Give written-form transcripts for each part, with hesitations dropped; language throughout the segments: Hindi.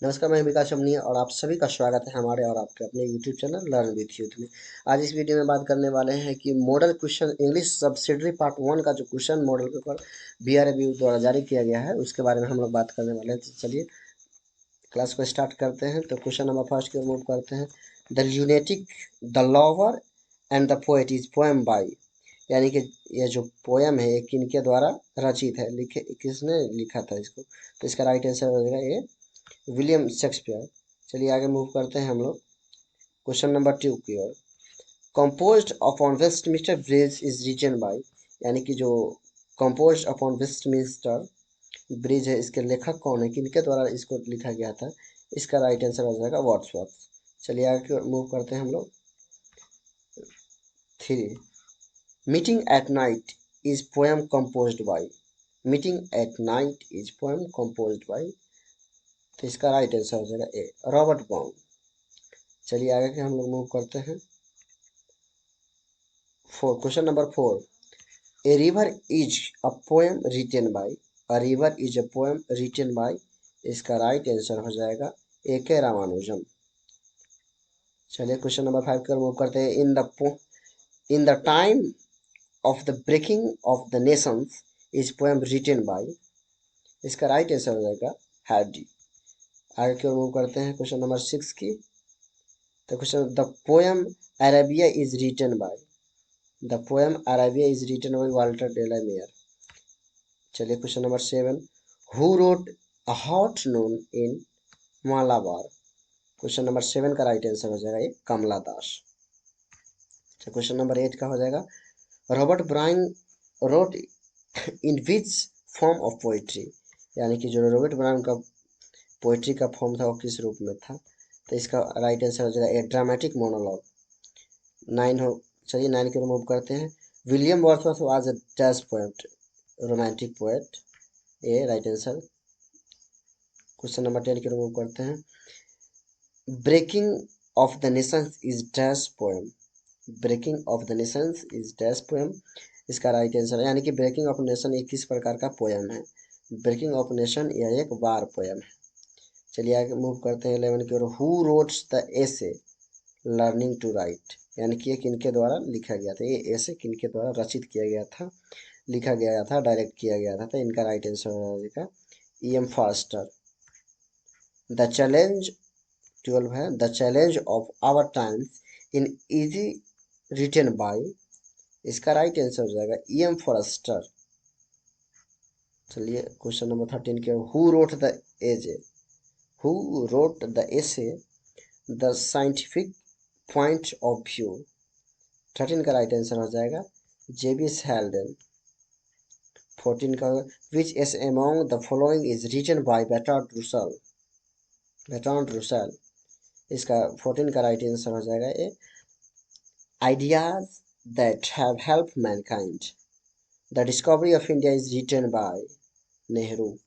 नमस्कार, मैं विकास अमनी और आप सभी का स्वागत है हमारे और आपके अपने YouTube channel learn with youth में। आज इस वीडियो में बात करने वाले हैं कि model question English subsidiary part 1 का जो क्वेश्चन मॉडल पेपर BRABU द्वारा जारी किया गया है उसके बारे में हम लोग बात करने वाले हैं। तो चलिए क्लास को स्टार्ट करते हैं। तो क्वेश्चन नंबर फर्स्ट की ओर मूव करते हैं। The lunatic, the lover and the poet is poem by, यानी कि यह जो पोएम है ये किनके द्वारा रचित है, लिखे किसने लिखा था इसको। तो इसका राइट आंसर हो जाएगा ये विलियम शेक्सपियर। चलिए आगे मूव करते हैं हम लोग क्वेश्चन नंबर 2 की ओर। Composed upon Westminster bridge is written by, यानी कि जो कंपोज्ड अपॉन वेस्टमिंस्टर ब्रिज है इसके लेखक कौन है, किनके द्वारा इसको लिखा गया था। इसका राइट आंसर हो जाएगा वर्ड्सवर्थ। चलिए आगे मूव करते हैं हम लोग 3। Meeting at night is poem composed bye, meeting at night is poem composed bye. तो इसका राइट आंसर हो जाएगा ए रॉबर्ट ब्राउन। चलिए आगे के हम लोग मूव करते हैं question number 4। A river is a poem written by, a river is a poem written by. इसका राइट आंसर हो जाएगा A.K. रामानुजम। चलिए क्वेश्चन नंबर 5 की ओर मूव करते हैं। In the time of the breaking of the nations is poem written by. इसका राइट आंसर हो जाएगा हैडी। आगे की ओर मूव करते हैं क्वेश्चन नंबर 6 की। तो question the poem Arabia is written by, the poem Arabia is written by Walter de la Mare. चलिए question number 7। Who wrote a hot noon in Malabar. Question number 7 का राइट आंसर हो जाएगा ये कमला दास। क्वेश्चन नंबर 8 का हो जाएगा Robert brown wrote in which form of poetry, यानी कि जो रॉबर्ट ब्राउन का पोइट्री का फॉर्म था वो किस रूप में था। तो इसका राइट आंसर हो जाएगा ए ड्रामेटिक मोनोलॉग। 9 हो, चलिए 9 की ओर मूव करते हैं। William Wordsworth was a dash poet, romantic poet. A right answer. Question number 10 की ओर मूव करते हैं। Breaking of the nations is dash poem, breaking of the nations is dash poem. इसका राइट आंसर है, यानी कि ब्रेकिंग ऑफ नेशन एक किस प्रकार का पोएम है। ब्रेकिंग ऑफ नेशन यह एक वार पोएम है। चलिए आगे मूव करते हैं 11 की ओर। Who writes the essay learning to write, यानी कि ये किनके द्वारा लिखा गया था, ये ऐसे किनके द्वारा रचित किया गया था, लिखा गया था, डायरेक्ट किया गया था। तो इनका राइट आंसर हो जाएगा E.M. फॉस्टर। द चैलेंज 12 है। The challenge of our times in easy written by. इसका राइट आंसर हो जाएगा E.M. फॉरेस्टर। चलिए क्वेश्चन नंबर 13 के who wrote the essay, who wrote the essay the scientific point of view. 13 का राइट आंसर हो जाएगा जेबिस हेल्डन। 14 का which is among the following is written by Bertrand Russell, Bertrand Russell. इसका 14 का राइट आंसर हो जाएगा A ideas that have helped mankind. The discovery of India is written by Nehru,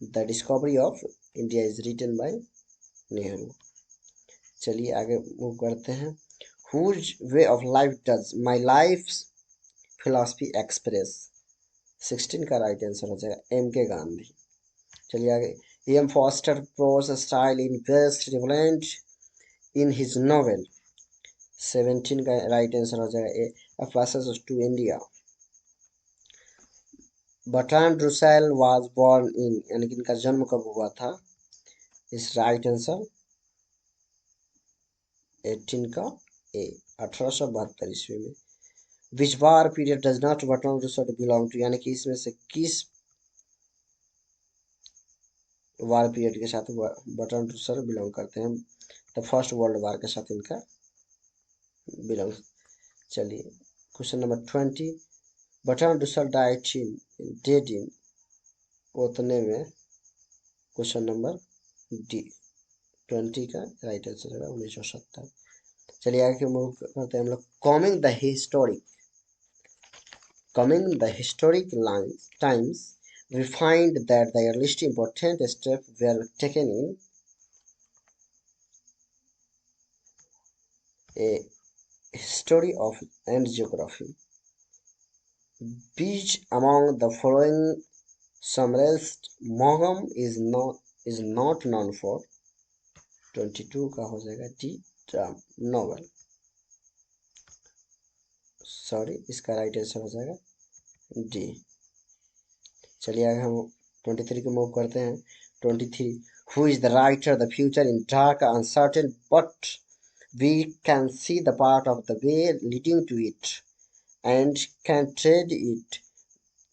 the discovery of India is written by Nehru. चलिए आगे मूव करते हैं। Whose way of life does my life philosophy express. 16 का राइट आंसर हो जाएगा M.K. गांधी। चलिए आगे। E.M. Forster prose style is best relevant in his novel. 17 का राइट आंसर हो जाएगा A a passage to India. Bertrand Russell was born in, यानी कि इनका जन्म कब हुआ था। इस राइट आंसर 18 का ए 1872 ईस्वी में। Which war period does not Bertrand Russell belong to, यानी कि इसमें से किस वार पीरियड के साथ बर्ट्रांड रसेल बिलोंग करते हैं। द फर्स्ट वर्ल्ड वार के साथ इनका बिलोंग। चलिए question number 20। Bertrand Russell died in उतने में। क्वेश्चन नंबर डी 20 का राइट आंसर है 1970। चलिए आगे मूव करते हैं हम लोग। Coming the historic times, we find that the earliest important steps were taken in a history of and geography. Which among the following summarized Moham is not is not non for. 22 का हो जाएगा डी, ड्राम नॉवल। सॉरी, इसका राइट आंसर हो जाएगा डी। चलिए आगे हम 23 को मूव करते हैं। 23, who is the writer the future in dark uncertain but we can see the part of the way leading to it and can trade it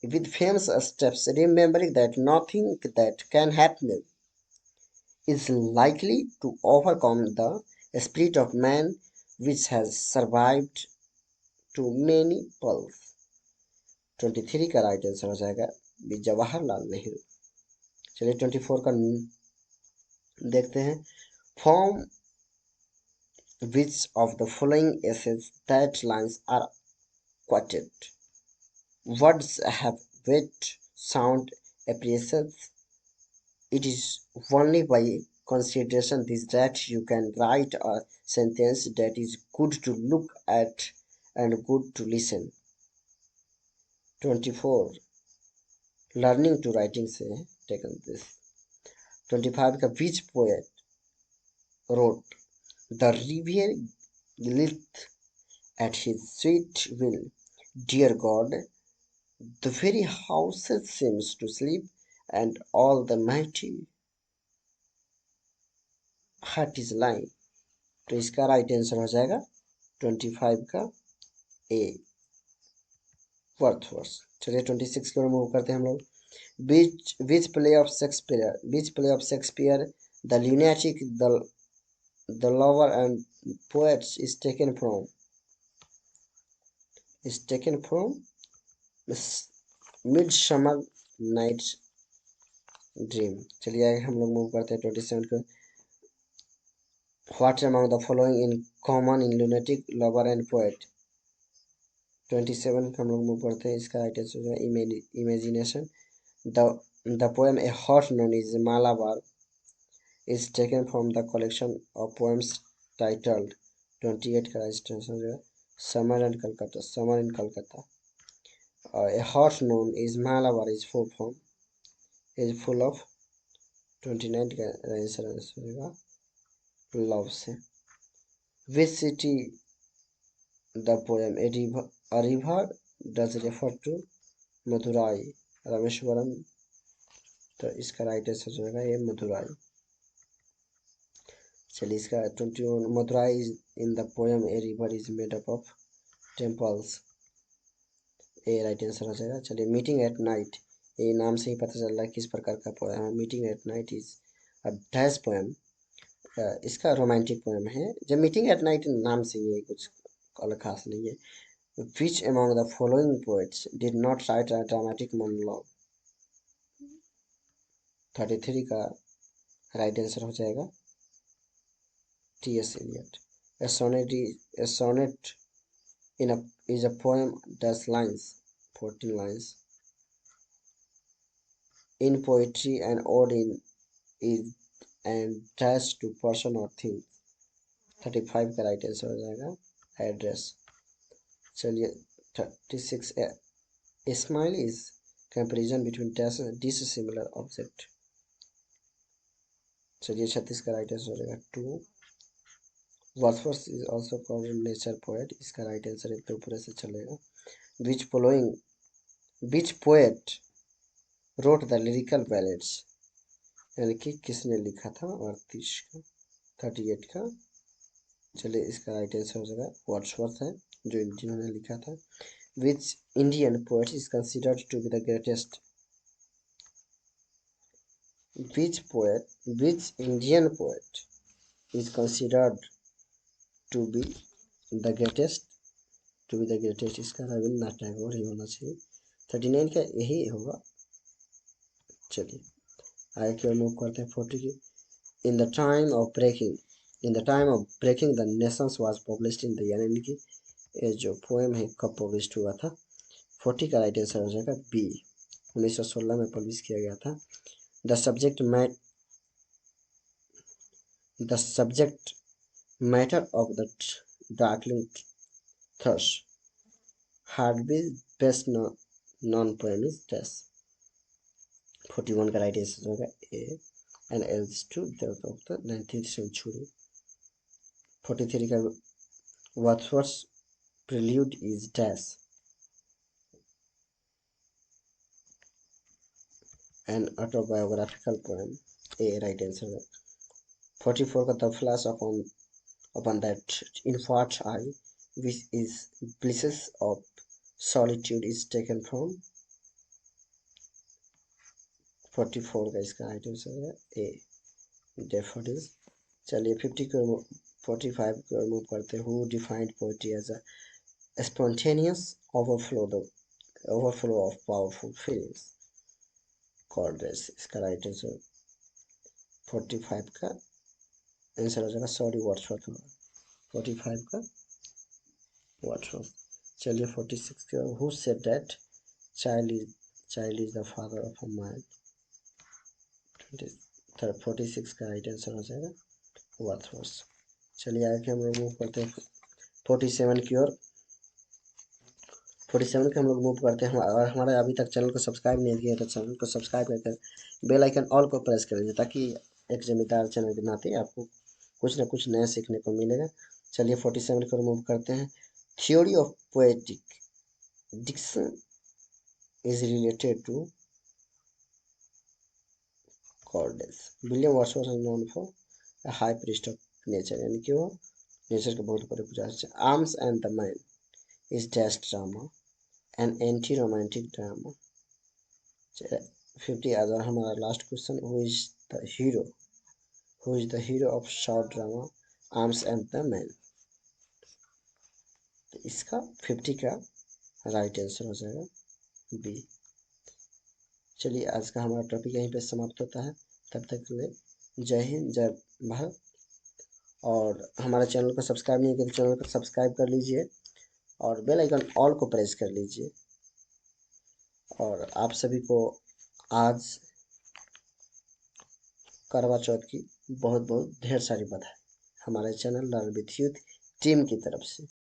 with famous steps, remembering that nothing that can happen is likely to overcome the spirit of man which has survived to many pulls। 23 का राइट आंसर हो जाएगा बी, जवाहरलाल नेहरू। चलिए 24 का देखते हैं। Form which of the following essays that lines are quoted? Words have weight, sound appreciates. It is only by consideration this that you can write a sentence that is good to look at and good to listen। 24 learning to writing से टेकन दिस। 25 का which poet wrote the river gilleth at his sweet will, dear God, the very houses seems to sleep and all the mighty heart is lying। तो इसका राइट आंसर हो जाएगा 25 का ए, वर्ड्सवर्थ। चलिए 26 की ओर मूव करते हैं हम लोग। which play of Shakespeare the lunatic, the lover and poets is taken from Midsummer Night's Dream। चलिए आगे हम लोग मूव करते हैं 27 को। What among the following in common in lunatic, lover and poet? 27 का हम लोग मूव करते हैं। इसका राइट आंसर है imagination. The poem A Horse Known as Malabar is taken from the collection of poems titled 28 का राइट आंसर है Summer in Calcutta। A Horse Known as Malabar is full of 29 का आंसर होगा लव से। Which city the poem A river does refer to? Madurai, Rameswaram. तो इसका राइट आंसर होगा ये मदुराई। चलिए इसका 21 Madurai in the poem A river is made up of temples, A right answer हो जाएगा। चलिए मीटिंग एट नाइट, ये नाम से ही पता चल रहा है किस प्रकार का पोएम है। Meeting at night is a dash poem, इसका रोमांटिक पोएम है। जब मीटिंग एट नाइट नाम से ये कुछ अलग खास नहीं है। Which among the following poets did not write a dramatic monologue? 33 का राइट आंसर हो जाएगा T.S. Eliot। A sonnet is a poem dash lines, 14 lines। In poetry an ode is and dash to person or thing। 35 का राइट आंसर हो जाएगा एड्रेस। चलिए 36 a smile is comparison between dissimilar object। चलिए 36 का राइट आंसर हो जाएगा 2। Wordsworth is also called nature poet, इसका राइट आंसर है 2 पूरे से चलेगा। Which poet wrote the lyrical ballads, यानी कि किसने लिखा था 38 का 38 का। चलिए इसका राइट आंसर हो जाएगा वर्ड्सवर्थ है जो जिन्होंने लिखा था। Which Indian poet is considered to be the greatest? which Indian poet is considered to be the greatest? इसका रविन्द्रनाथ टैगोर ही होना चाहिए। 39 का यही होगा। चलिए आगे की ओर मूव करते हैं 40 की। In the time of breaking the nations was published in the year, यानी कि ये जो पोएम है कब पब्लिश हुआ था? 40 का राइट आंसर हो जाएगा बी, 1916 में पब्लिश किया गया था। The subject matter of the darkling thrush Harvey's best known poem is dash। 41 का राइट आंसर होगा ए, and else to death of the 19th century. 43 का Wordsworth's prelude is dash, an autobiographical poem. A right answer. 44 का The flash upon that infant eye, which is blisses of solitude, is taken from. 44 का इसका राइट आंसर है ए, डेफोडिल्स। चलिए 45 की ओर मूव करते हैं। Who defined poetry as a spontaneous overflow of powerful feelings? कॉर्डेस। इसका राइट आंसर 45 का आंसर हो जाएगा, सॉरी वर्ड्सवर्थ होगा 45 का वर्ड्सवर्थ। चलिए 46 की ओर। Who said that child is the father of a mind? 46 का राइट आंसर हो जाएगा वर्ड्सवर्थ। चलिए आगे हम लोग मूव करते हैं 47 की ओर। 47 के हम लोग मूव करते हैं। अगर हमारे अभी तक चैनल को सब्सक्राइब नहीं किया तो चैनल को सब्सक्राइब करके बेल आइकन ऑल को प्रेस कर लीजिए, ताकि एक जिम्मेदार चैनल के नाते आपको कुछ ना कुछ नया सीखने को मिलेगा। चलिए 47 को मूव करते हैं। Theory of poetic diction is related to Coleridge. William Wordsworth is known for a high priest of nature, यानी कि वो नेचर के बहुत बड़े पुजारी। Arms and the man is dash drama, an anti romantic drama. 50 अगर हमारा last question, who is the hero of short drama arms and the man? तो इसका 50 का राइट आंसर हो जाएगा बी। चलिए आज का हमारा टॉपिक यहीं पे समाप्त होता है। तब तक के लिए जय हिंद, जय भारत। और हमारे चैनल को सब्सक्राइब नहीं किया तो चैनल को सब्सक्राइब कर लीजिए और बेल आइकन ऑल को प्रेस कर लीजिए। और आप सभी को आज करवा चौथ की बहुत बहुत ढेर सारी बधाई हमारे channel learn with youth team की तरफ से।